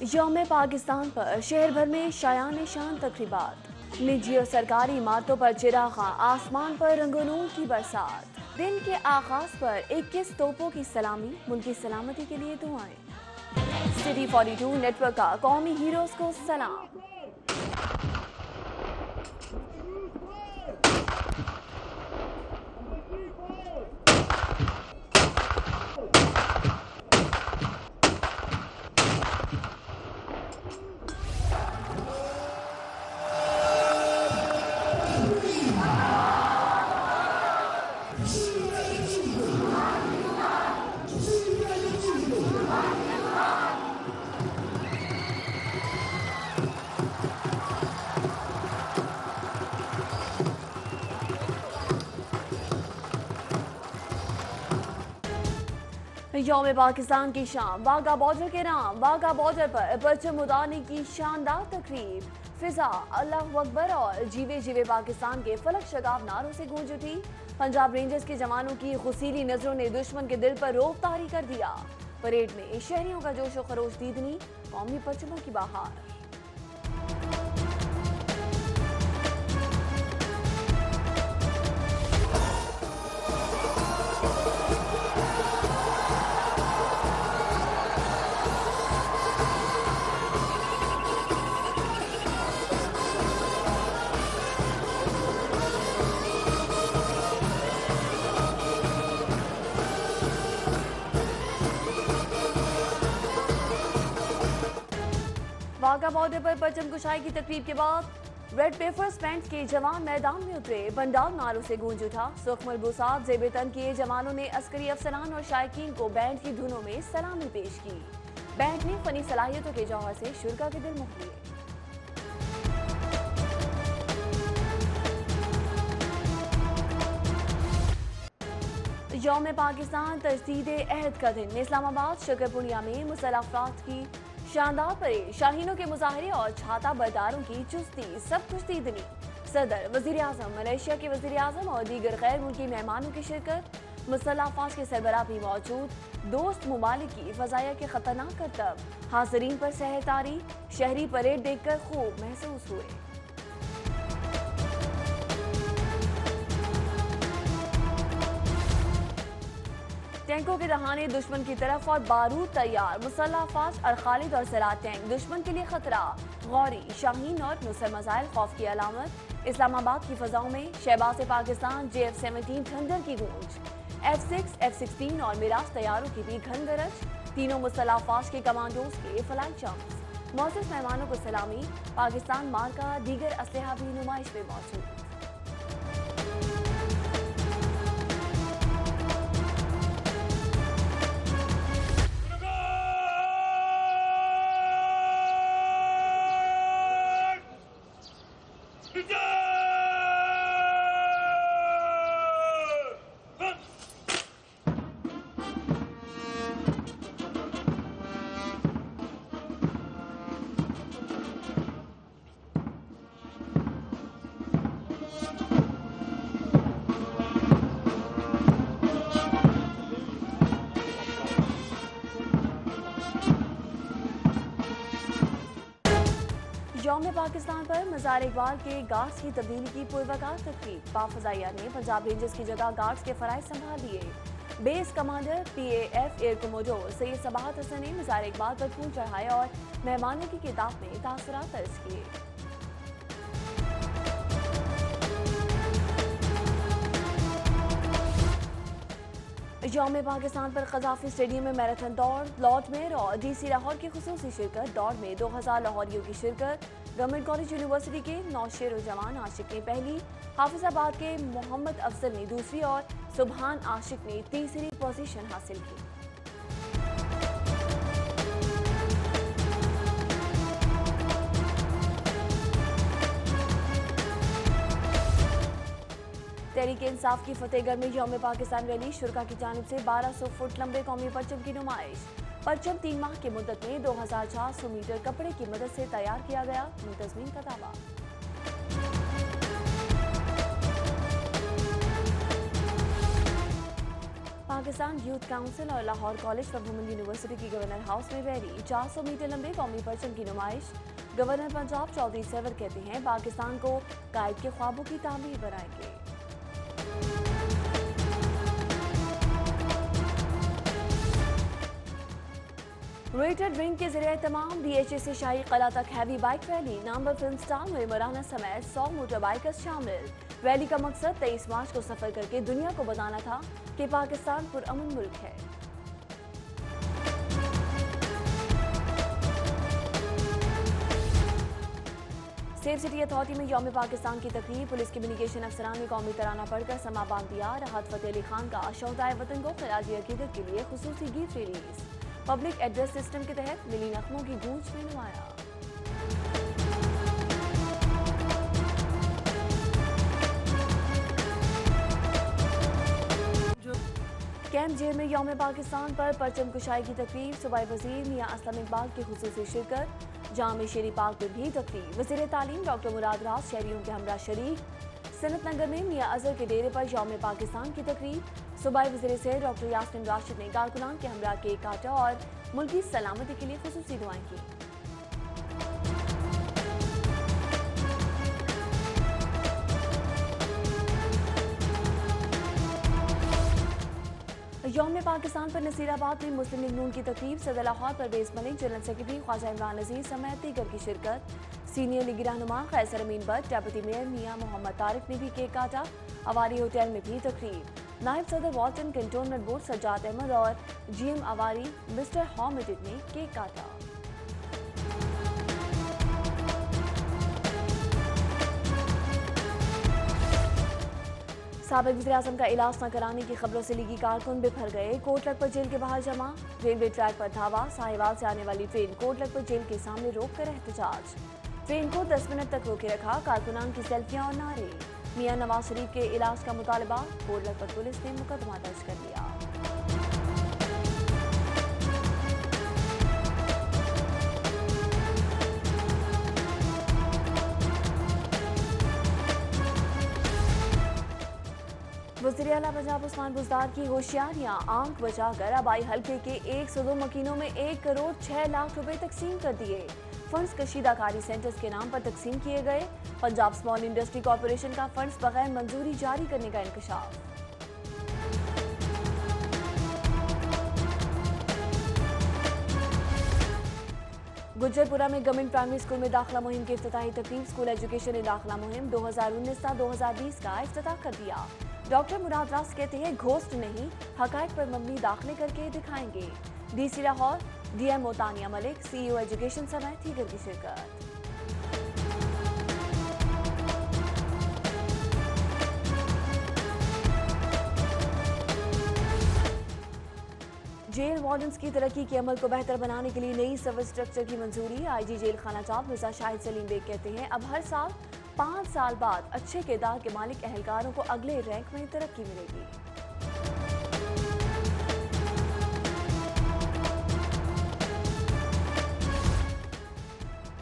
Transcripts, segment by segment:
यौम पाकिस्तान पर शहर भर में शायान शान तकरीबात। निजी और सरकारी इमारतों पर चिरागा, आसमान पर रंगोनूर की बरसात। दिन के आगाज पर 21 तोपों की सलामी, मुल्क की सलामती के लिए दुआएं। सिटी 42 नेटवर्क का कौमी हीरोज को सलाम। यौम पाकिस्तान की शाम, वाघा बॉर्डर के नाम। वाघा बॉर्डर पर परचम उतारने की शानदार तकरीब। फिजा अल्लाह अकबर और जीवे जीवे पाकिस्तान के फलक शगाफ नारों से गूंज उठी। पंजाब रेंजर्स के जवानों की खुसीली नजरों ने दुश्मन के दिल पर रोब तारी कर दिया। परेड में शहरियों का जोश व खरोश दीदनी, कौमी परचमों की बहार। वाघा बॉर्डर पर परचम कुशाई की तकरीब के बाद रेड पेपर स्पैंड के जवान मैदान में उतरे। बंडाल नारों से गूंज उठा। सुख मलबूसात जेबे तन किए जवानों ने अस्करी अफसरान और शायकीन को बैंड की धुनों में सलामी पेश की। बैंड ने फनी सलाहियतों के जौहर से शुरा के दिल मोह लिए। यौम पाकिस्तान तजदीद अहद का दिन। इस्लामाबाद शकरपुनिया में मुसल्लह अफराद की शानदार परेड, शाहीनों के मुजाहरे और छाता बरदारों की चुस्ती, सब कुछ दीदनी। सदर, वजीर आजम, मलेशिया के वजीर आजम और दीगर गैर मुल्की मेहमानों की शिरकत। मुसल्लह अफवाज के सरबराह भी मौजूद। दोस्त मुमालिक की फजाया के खतरनाक करतब हाजरीन पर सहतारी। शहरी परेड देखकर खूब महसूस हुए। टैंकों के रहाने दुश्मन की तरफ और बारूद तैयार। मुसल्लह अफवाज और खालिद और सलाह टैंक दुश्मन के लिए खतरा। गौरी, शाहीन और नुसर मजाइल खौफ की अलामत। इस्लामाबाद की फजाओं में शहबाज पाकिस्तान JF-17 थंडर की गूंज। F-6, F-16 और मिराज तैयारों की भी घन गरज। तीनों मुसल्लह अफवाज के कमांडोज के फ्लाई जंप्स। मौजूद मेहमानों को सलामी। पाकिस्तान मार्का दीगर असलहा भी नुमाइश में मौजूद। यौम पाकिस्तान पर मज़ार इकबाल के गार्ड्स की तब्दीली की पुरवकार तकरीब। पाफजाइया ने पंजाब रेंजर्स की जगह गार्ड्स के फराइज संभाल लिए। Base commander PAF air commodore Syed Sabahat Hasan ने मज़ार इकबाल पर फूल चढ़ाए और मेहमानों की किताब में तासुरात दर्ज किए। यौम पाकिस्तान पर कज़ाफी स्टेडियम में मैराथन दौड़। लॉर्ड मेयर और DC लाहौर की खुसूसी शिरकत। दौड़ में 2000 लाहौरियों की शिरकत। गवर्नमेंट कॉलेज यूनिवर्सिटी के नौशेर जवान आशिक ने पहली, हाफिजाबाद के मोहम्मद अफजल ने दूसरी और सुबहान आशिक ने तीसरी पोजीशन हासिल की। तहरीक इंसाफ की फतेहगढ़ में यौम पाकिस्तान रैली। शुरा की जानिब से 1200 फुट लंबे कौमी परचम की नुमाइश। परचम 3 माह की मुद्दत में 2400 मीटर कपड़े की मदद से तैयार किया गया। मुंतजमीन का दावा। पाकिस्तान यूथ काउंसिल और Lahore college for women university की गवर्नर हाउस में रैली। 400 मीटर लंबे कौमी परचम की नुमाइश। गवर्नर पंजाब चौधरी सरवर कहते हैं पाकिस्तान को कायद के ख्वाबों की तामीर बनाएंगे। रेटेड रिंग के जरिए तमाम DHA से शाही कला तक हैवी बाइक रैली। नामवर फिल्म स्टार मराना समेत 100 मोटर बाइकर्स शामिल। रैली का मकसद 23 मार्च को सफर करके दुनिया को बताना था कि पाकिस्तान पुरअमन मुल्क है। सेफ सिटी अथॉरिटी में यौम पाकिस्तान की तकरीब। पुलिस कम्युनिकेशन अफसरान ने कौमी तराना पढ़कर समा बांध दिया। राहत फतेह अली खान का शोहदाए वतन को खिराज अकीदत के लिए खुसूसी gift release. Public address system के तहत मिली नख्मों की गूंज में नुमाया। कैंप जेल में यौम पाकिस्तान पर परचम कुशाई की तकरीब। सूबाई वजीर मियां असलम इकबाल की खुसूसी शिरकत। जामे शेरी पार्क में भी तकरीब। वजीर तालीम डॉक्टर मुराद राज शहरियों के हमरा शरीक। सनत नगर में मियां अजहर के डेरे पर यौम पाकिस्तान की तकरीब। सूबाई वजीर से डॉक्टर यास्मिन राशिद ने कारकुनान के हमरा केक काटा और मुल्की सलामती के लिए खुसूसी दुआएं की। यौम पाकिस्तान पर नसीराबाद में मुस्लिम लीग नून की तकरीब। सदर लाहौर परवेज मलिक, जनरल सेक्रेटरी ख्वाजा इमरान नजीर समेत दीगर की शिरकत। सीनियर लीगी रहनुमा कैसर अमीन भट्ट, डेप्यूटी मेयर मियां मोहम्मद तारिक ने भी केक काटा। अवारी होटल में भी तकरीब। नायब सदर वाल्टन कैंटोनमेंट बोर्ड सज्जाद अहमद और GM अवारी मिस्टर हॉमिडिड ने केक काटा। साबिक वज़ीर-ए-आज़म का इलाज न कराने की खबरों से लीगी कारकुन बिफर गए। कोट लखपत जेल के बाहर जमा। रेलवे ट्रैक पर धावा। साहिवाल से आने वाली ट्रेन कोट लखपत जेल के सामने रोक कर एहतजाज। ट्रेन को 10 मिनट तक रोके रखा। कारकुनान की सेल्फियां और नारे। मियां नवाज शरीफ के इलाज का मुतालबा। कोट लखपत पुलिस ने मुकदमा दर्ज कर लिया। वज़ीर आला पंजाब उस्मान बुज़दार की होशियारियां। आंख बचाकर आबाई हल्के के 102 मकीनों में 1 करोड़ 6 लाख रुपए तकसीम कर दिए। फंड्स कशीदाकारी सेंटर्स के नाम पर तकसीम किए गए। पंजाब स्मॉल इंडस्ट्री कॉरपोरेशन का फंड्स बगैर मंजूरी जारी करने का इंकशाफ। गुज्जरपुरा में गवर्नमेंट प्राइमरी स्कूल में दाखिला मुहिम की इफ्तिताही तकरीब। स्कूल एजुकेशन ने दाखिला मुहिम 2019-2020 का इफ्तिताह कर दिया। डॉक्टर मुराद राज कहते हैं घोस्ट नहीं, हकायक पर मबनी दाखिले करके दिखाएंगे। DC Lahore, DMO Tania Malik, CEO education समेत दीगर की शिरकत। जेल वार्डन्स की तरक्की के अमल को बेहतर बनाने के लिए नई सर्विस स्ट्रक्चर की मंजूरी। IG जेल खाना चाप मिर्जा शाहिद सलीम बेग कहते हैं अब हर साल 5 साल बाद अच्छे किरदार के मालिक एहलकारों को अगले रैंक में तरक्की मिलेगी।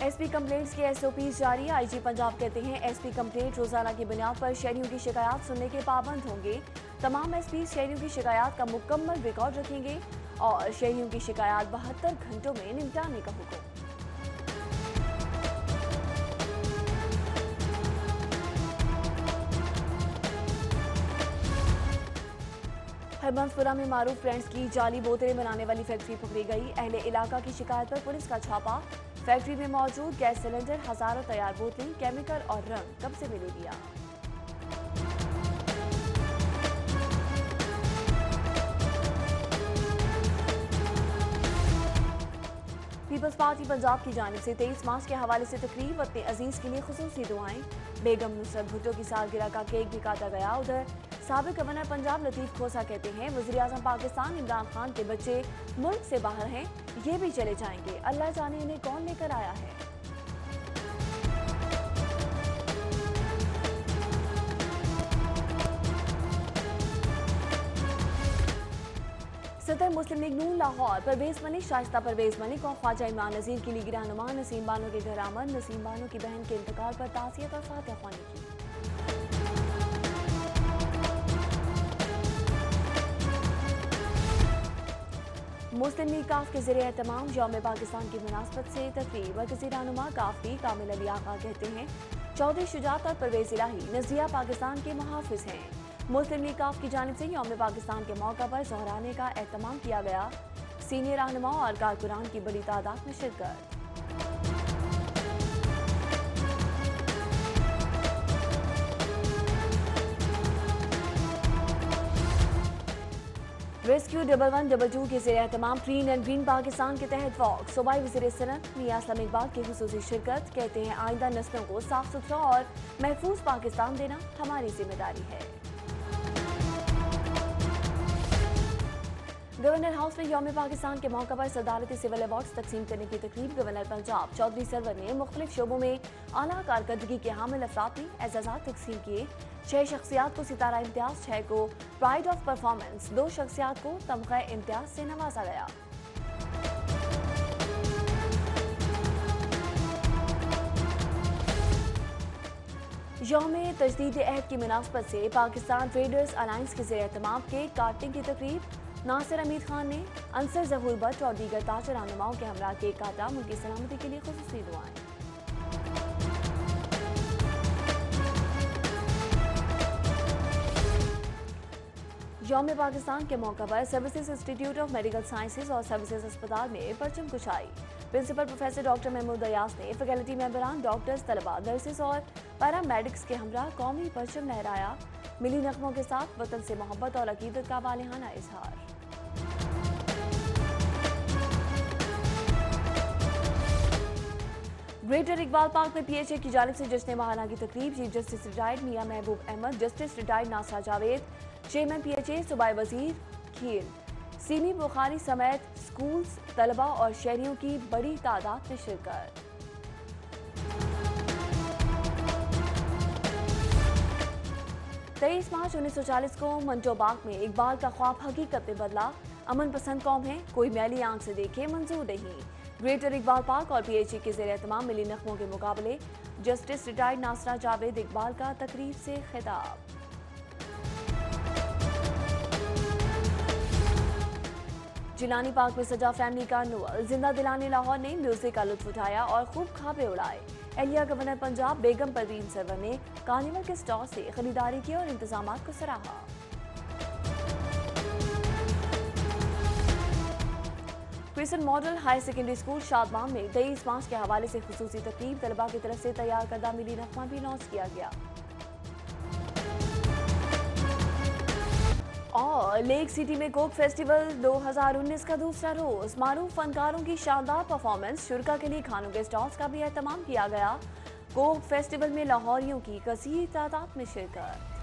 SP कंप्लेंट्स के SOPs जारी। IG पंजाब कहते हैं SP कंप्लेंट रोजाना की बुनियाद पर शहरियों की शिकायत सुनने के पाबंद होंगे। तमाम SP शहरियों की शिकायत का मुकम्मल रिकॉर्ड रखेंगे और शहरियों की शिकायत 72 घंटों में निपटाने का हुक्म। हरबंसपुरा में मारूफ फ्रेंड्स की जाली बोतलें बनाने वाली फैक्ट्री पकड़ी गई। अहले इलाका की शिकायत पर पुलिस का छापा। फैक्ट्री में मौजूद गैस सिलेंडर, हजारों तैयार बोतलें, केमिकल और रंग कब्जे में ले लिया। पीपल्स पार्टी पंजाब की जानिब से 23 मार्च के हवाले से तकरीब। अपने अजीज के लिए खुसूसी दुआएं। बेगम नुसरत भुट्टो की सालगिरह का केक भी काटा गया। उधर साबिक गवर्नर पंजाब लतीफ खोसा कहते हैं वज़ीर-ए-आज़म पाकिस्तान इमरान खान के बच्चे मुल्क से बाहर हैं, ये भी चले जाएंगे, अल्लाह जाने इन्हें कौन लेकर आया है। सदर मुस्लिम लीग नून लाहौर परवेज मलिक, शाइस्ता परवेज मलिक और ख्वाजा इमरान नजीर की लीगी रहनुमा नसीम बानो के घर आमद। नसीम बानो की बहन के इंतकाल पर ताज़ियत और फातिहा ख्वानी की। मुस्लिम लीग काफ के ज़रिए एहतमाम यौम पाकिस्तान की मुनासबत से तकरीब मरकज़ी रहनुमा काफी कामिल अली आका कहते हैं चौधरी शुजात और परवेज़ इलाही नज़रिया पाकिस्तान के मुहाफिज हैं। मुस्लिम लीग काफ की जानिब से यौम पाकिस्तान के मौका पर सोहराने का एहतमाम किया गया। सीनियर रहनुमा और कारकुनान की बड़ी तादाद में शिरकत। रेस्क्यू 1112 के ज़रिए एहतमाम क्लीन एंड ग्रीन पाकिस्तान के तहत वॉक। सूबाई वज़ीर सनत मियां असलम इकबाल की खुसूसी शिरकत। कहते हैं आइंदा नस्लों को साफ सुथरा और महफूज पाकिस्तान देना हमारी जिम्मेदारी है। गवर्नर हाउस में यौम पाकिस्तान के मौका पर सदारती सिविल अवार्ड्स तकसीम करने की तकरीब गवर्नर पंजाब चौधरी सरवर ने मुख्तलिफ शोबों में आला कारकर्दगी के हामिल अफराद में एजाज़ात तकसीम किए। 6 शख्सियात को सितारा इम्तियाज, 6 को प्राइड ऑफ परफॉर्मेंस, 2 शख्सियात को तमगा इम्तियाज से नवाजा गया। यौम तजदीद अहद की मुनासबत से पाकिस्तान ट्रेडर्स अलायंस के ज़रिए एहतमाम केक काटने की तकरीब। नासिर हमीद खान ने अंसर ज़हूर भट्ट और दीगर ताजर रहनुमाओं के हमरा केक काटा। उनकी सलामती के लिए खुसूसी दुआएं। यौम पाकिस्तान के मौका पर services institute of medical sciences और सर्विसेज अस्पताल में परचम कुशाई। Principal professor doctor Mahmood Ayaz ने फैकल्टी मेंबरान, डॉक्टर्स, तलबा, नर्सेज और पैरामेडिक्स के हमरा कौमी परचम लहराया। मिली नगमों के साथ वतन से मोहब्बत और अकीदत का वालिहाना इजहार। ग्रेटर इकबाल पार्क में PHA की जानिब से जश्न महाना की तकरीब। Chief justice retired Mian Mehboob Ahmed, justice retired Nasra Javed, chairman PHA सूबाई वजीर खीर, सीमी बुखारी समेत स्कूल्स, तलबा और शहरियों की बड़ी तादाद में शिरकत। 23 मार्च 1940 को मंटो बाग में इकबाल का ख्वाब हकीकत में बदला। अमन पसंद कौम है, कोई मैली आंख से देखे मंजूर नहीं। ग्रेटर इकबाल पार्क और PHA के ज़रिए एहतमाम मिली नगमों के मुकाबले। जस्टिस रिटायर्ड नासरा जावेद इकबाल का तकरीब से खिताब। जिलानी पार्क में सजा फैमिली कार्निवल। जिंदा दिलाने लाहौर ने म्यूजिक का लुत्फ उठाया और खूब खाबे उड़ाए। एहलिया गवर्नर पंजाब बेगम परवीन सरवर ने कार्निवल के स्टॉल से खरीदारी की और इंतजामात को सराहा। Christian model higher secondary school Shadman में 23 मार्च के हवाले से खुसूसी तकरीब। तलबा की तरफ से तैयार करदा मिली नगमा भी लॉन्च किया गया। और लेक सिटी में कोक फेस्टिवल 2019 का दूसरा रोज। मारूफ फनकारों की शानदार परफॉर्मेंस, शुरका के लिए खानों के स्टॉल्स का भी एहतमाम किया गया। कोक फेस्टिवल में लाहौरियों की कसीर तादाद में शिरकत।